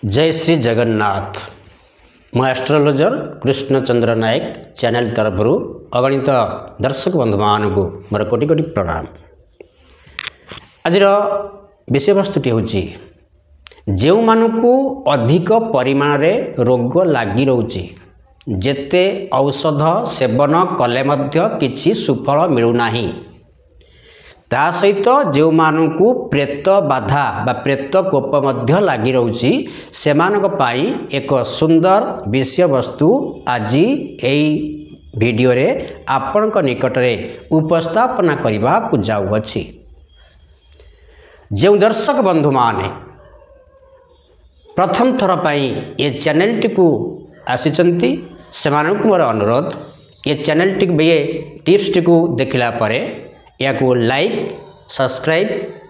जय श्री जगन्नाथ। मु एस्ट्रोलोजर कृष्णचंद्र नायक चैनल तरफ अगणित दर्शक बंधु मान को मोर कोटि कोटि प्रणाम। आज विषय वस्तुटी हूँ जो मानू अधिक परिमाण रे रोग लगी रोचे जेते औषध सेवन कले मध्य किछि सुफल मिलूना ता सहित जो मानू प्रेत बाधा बा प्रेत कोप मध्य लगी रोची सेमानक पाई एक सुंदर विषय वस्तु आज यही वीडियो रे आपनक निकट रे उपस्थापना करबा को जाउअछि। जो दर्शक बंधु माने प्रथम थर पाई ये चैनल टी को आसीचंती सेमानक मोर अनुरोध ये चैनल टी ये टिप्स टी को देखला परे या को लाइक सब्सक्राइब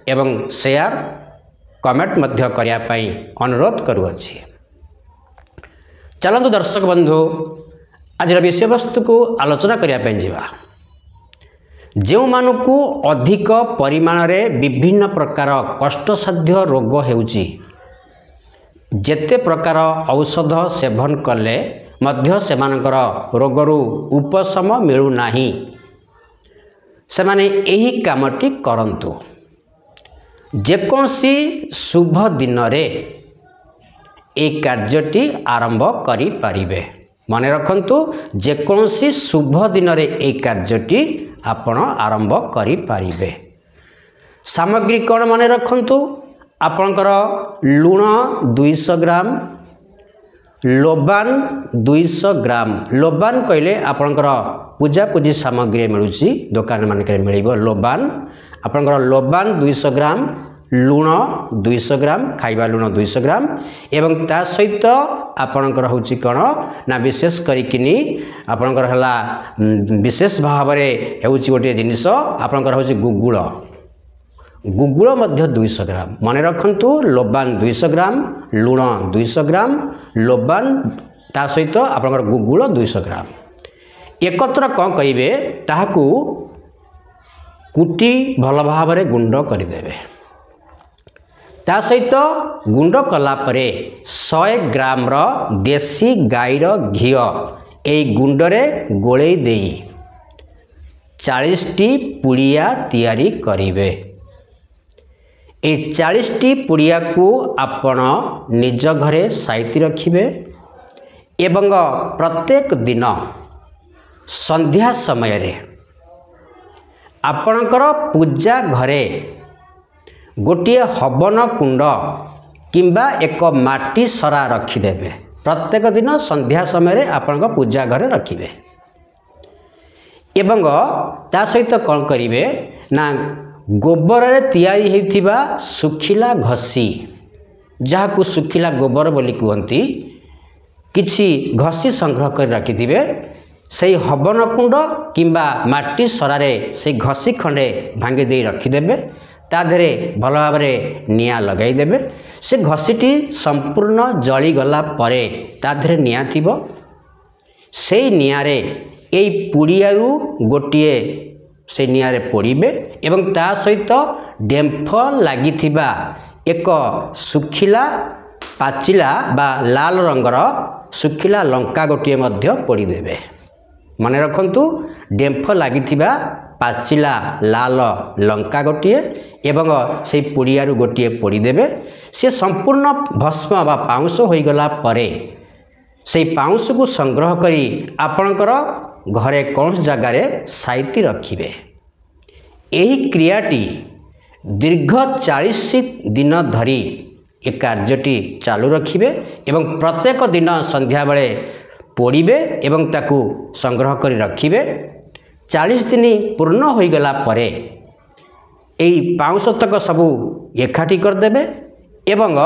एवं शेयर कमेंट मध्य करिया पाई अनुरोध करूअछि। चलंतु दर्शक बंधु आज विषय वस्तु को आलोचना करिया पाई जिबा। जो मानू अधिक परिमाण रे विभिन्न प्रकार कष्टसाध्य रोग हेउची जेते प्रकार औषध सेवन कले मध्य सेमानकर रोगरू उपशम मिलू नाही से माने यही कामटी करंतु। जेकोसी शुभ दिन रे एक कार्यटी आरंभ करि परिबे। माने रखंतु जेकोसी शुभ दिन रे एक कार्यटी आपण आरंभ करि परिबे। सामग्री कोन माने रखंतु आपनकर लूण 200 ग्राम लोबान 200 ग्राम। लोबान कहले आपनकर पूजा पूजी सामग्री मिलूची दुकान मानक मिलिबो लोबान। आपनकर लोबान 200 ग्राम लूण 200 ग्राम खाइबा लूण 200 ग्राम एवं ता सहित आपनकर होची कोन ना विशेष करिकिनी आपनकर हला विशेष भाव रे हेउची गोटे जिनिस आपनकर होची गुगुळ। गुगुळ मध्य 200 ग्राम। माने रखंतु लोबान 200 ग्राम लूण 200 ग्राम लोबान ता सहित आपनकर गुगुळ 200 ग्राम एकत्र कौन करिवे ताहाकू कुटी भल भाव रे गुंड करदेवे। ता सहित गुंड कला परे 100 ग्राम रो देसी गाईर घी ए गुंड रे गोळेई देई 40 टी पुड़िया तैयारी करिवे। ए 40 टी पुड़िया को आपण निज घरे साइती रखिबे एवं प्रत्येक दिन संध्या समय रे आपणकर पूजा घरे गोटे हवन कुंड किंबा एक माटी सरा रखिदेवे। प्रत्येक दिन संध्या समय रे आपणक पूजा घरे रखिबे एवं ता सहित कौन करिवे ना गोबर रे तैयारी हेतिबा सुखिला घसी जहाकू सुखिला गोबर बोली कहती किछि घसी संग्रह कर रखिथिबे। से हवन कुंड किंबा माटी सरारे से घसी खंडे भांगी दे रखिदेवे। ता धरे भल भाव निया लगाई देबे। से घसीटी संपूर्ण जली गला परे ता धरे निया थिबो। से निया रे एई पुड़ियारू गोटिए से निया रे पोड़ीबे एवं ता सहित डेम्फ लागिथिबा एक सुखिला पाचिला बा लाल रंगर सुखिला लंका गोटिए मध्य पोड़ी देबे। माने रखंतु डेम्फ लागिथिबा पाचिला लाल लंका गोटिए एवं से पुड़ियारू गोटिए पोड़ी देबे। से संपूर्ण भस्म बा पाउंस होई गला परे से पाउंस को संग्रह करी आपणकर घरे कौन जगार साइती रखिबे। यही क्रियाटी दीर्घ 40 दिन धरी ए कार्यटी चालू रखिबे एवं प्रत्येक दिन संध्या बेले पोड़ीबे एवं ताकू संग्रह करी रखिबे। 40 दिन पूर्ण होई गला परे एई पाउंस तक सबू एकाठी करदेबे एवं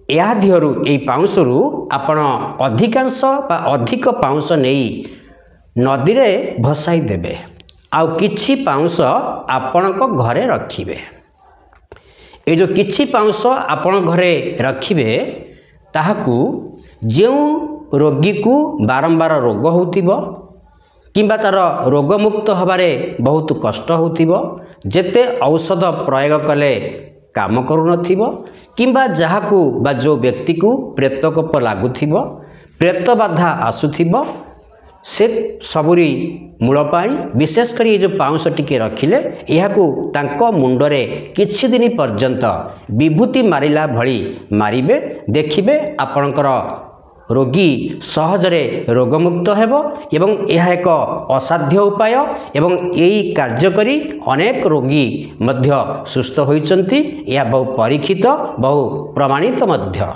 या दिहरु एई पाउंसरु आपण अधिकांश बा अधिक पाउंस नेई नदी रे भसाई देबे आउ किछि पाउंस आपणक घरे रखिबे। ए जो किछि पाउंस आपण घरे रखिबे ताहाकू जेउ रोगी को बारंबार रोग होतिबो किंबा तार रोगमुक्त हबारे बहुत कष्ट होतिबो जेते औषध प्रयोग कले काम करू नथिबो किंबा जहाकू बा जो व्यक्ति को प्रेतकोप लगुथिबो प्रेत बाधा आसुथिबो से सबुरी मूलपाई विशेषकर ये जो पाउंस टिके रखिले यहाकू तांको मुंडरे किछि दिन पर्यंत विभूति मारिला भली मारिबे देखिबे आपणकर रोगी सहजरे रोगमुक्त हेबो एवं यह एक असाध्य उपाय एवं यही कार्य करी अनेक रोगी मध्य सुस्थ होइचंती यह बहु परीक्षित बहु प्रमाणित मध्य।